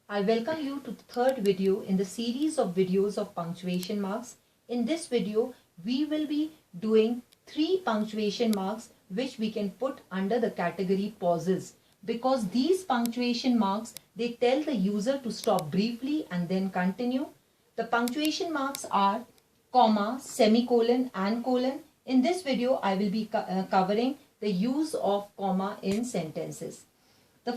I welcome you to the third video in the series of videos of punctuation marks. In this video, we will be doing 3 punctuation marks which we can put under the category pauses, because these punctuation marks, they tell the user to stop briefly and then continue. The punctuation marks are comma, semicolon and colon. In this video, I will be covering the use of comma in sentences. The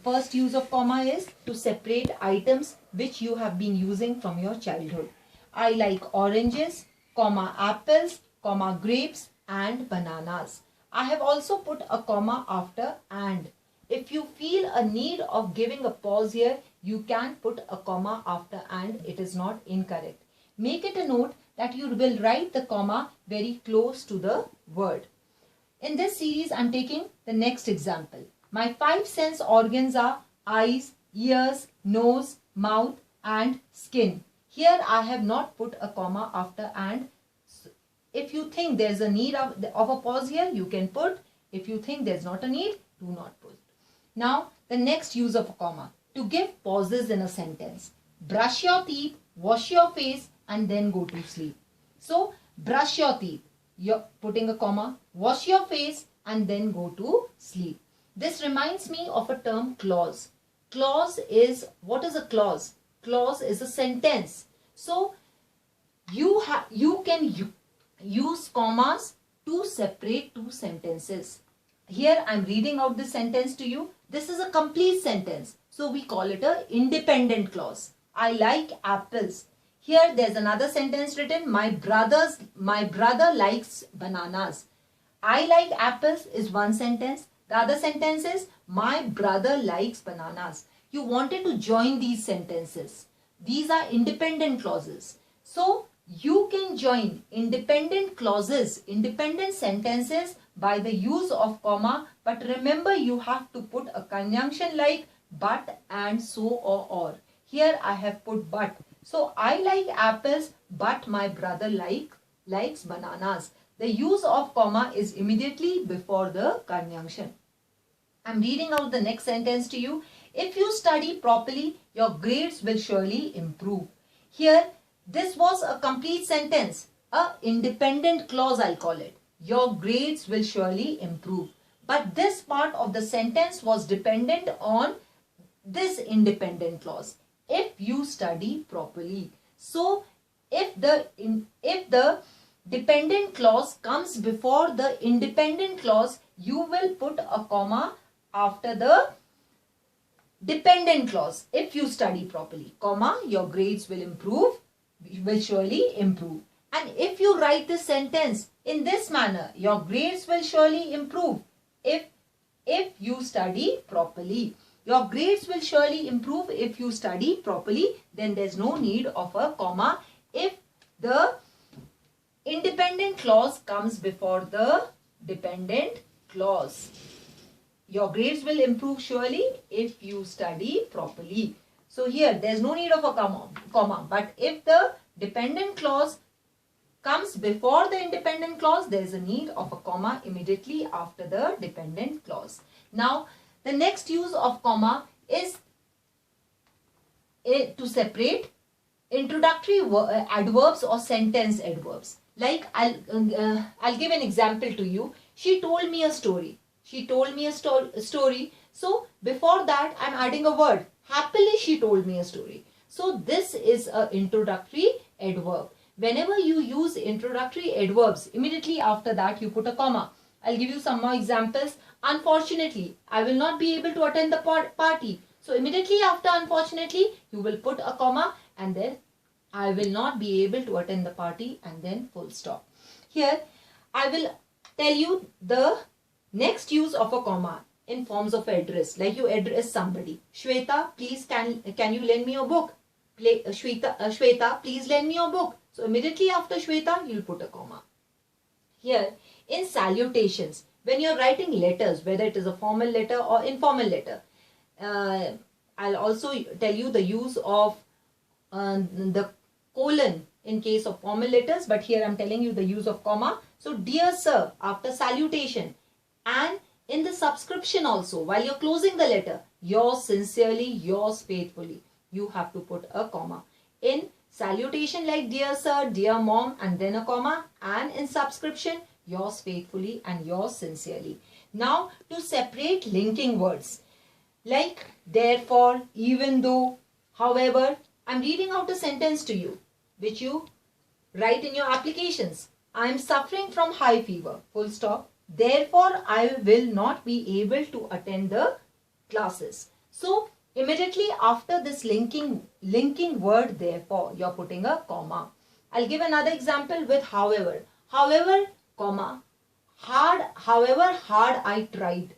first use of comma is to separate items which you have been using from your childhood. I like oranges, comma apples, comma grapes and bananas. I have also put a comma after and. If you feel a need of giving a pause here, you can put a comma after and. It is not incorrect. Make it a note that you will write the comma very close to the word. In this series, I am taking the next example. My 5 sense organs are eyes, ears, nose, mouth and skin. Here I have not put a comma after and. If you think there is a need of a pause here, you can put. If you think there is not a need, do not put. Now the next use of a comma. To give pauses in a sentence. Brush your teeth, wash your face and then go to sleep. So brush your teeth, you're putting a comma. Wash your face and then go to sleep. This reminds me of a term clause. Clause is, what is a clause? Clause is a sentence. So you can use commas to separate two sentences. Here I am reading out this sentence to you. This is a complete sentence. So we call it a independent clause. I like apples. Here there is another sentence written. My brother likes bananas. I like apples is one sentence. The other sentence is, my brother likes bananas. You wanted to join these sentences. These are independent clauses. So, you can join independent clauses, independent sentences by the use of comma. But remember, you have to put a conjunction like but and so or. Here I have put but. So, I like apples but my brother likes bananas. The use of comma is immediately before the conjunction. I am reading out the next sentence to you. If you study properly, your grades will surely improve. Here, this was a complete sentence. A independent clause, I'll call it. Your grades will surely improve. But this part of the sentence was dependent on this independent clause. If you study properly. So, if the dependent clause comes before the independent clause, you will put a comma after the dependent clause. If you study properly, comma, your grades will surely improve. And if you write this sentence in this manner, your grades will surely improve. If you study properly, your grades will surely improve if you study properly. Then there is no need of a comma if the independent clause comes before the dependent clause. Your grades will improve surely if you study properly. So here there is no need of a comma. But if the dependent clause comes before the independent clause, there is a need of a comma immediately after the dependent clause. Now the next use of comma is to separate introductory adverbs or sentence adverbs. Like I'll give an example to you. She told me a story. She told me a story. So before that, I'm adding a word. Happily, she told me a story. So this is an introductory adverb. Whenever you use introductory adverbs, immediately after that, you put a comma. I'll give you some more examples. Unfortunately, I will not be able to attend the party. So immediately after unfortunately, you will put a comma and then I will not be able to attend the party and then full stop. Here, I will tell you the next use of a comma in forms of address. Like you address somebody. Shweta, please can you lend me your book? Shweta, please lend me your book. So immediately after Shweta, you'll put a comma. Here, in salutations, when you're writing letters, whether it is a formal letter or informal letter, I'll also tell you the use of the colon in case of formal letters, but here I'm telling you the use of comma. So, dear sir, after salutation, and in the subscription also, while you're closing the letter, yours sincerely, yours faithfully. You have to put a comma. In salutation like dear sir, dear mom, and then a comma, and in subscription, yours faithfully and yours sincerely. Now to separate linking words like therefore, even though, however, I'm reading out a sentence to you which you write in your applications. I am suffering from high fever, full stop. Therefore, I will not be able to attend the classes. So, immediately after this linking word therefore, you're putting a comma. I'll give another example with however. However, comma, however hard I tried,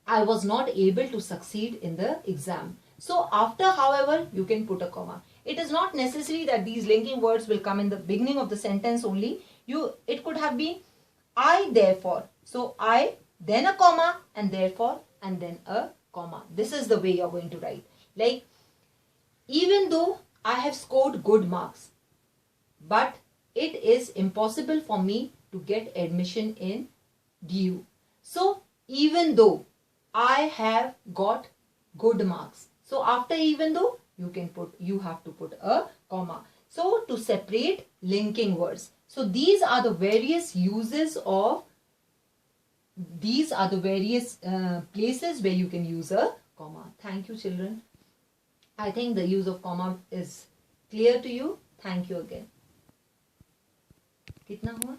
I was not able to succeed in the exam. So after however, you can put a comma. It is not necessary that these linking words will come in the beginning of the sentence only. It could have been I therefore. So I, then a comma, and therefore, and then a comma. This is the way you're going to write. Like, even though I have scored good marks, but it is impossible for me to get admission in DU. So even though I have got good marks. So after even though, you have to put a comma. So to separate linking words. So these are the various uses of, these are the various places where you can use a comma. Thank you, children. I think the use of comma is clear to you. Thank you again. कितना हुआ?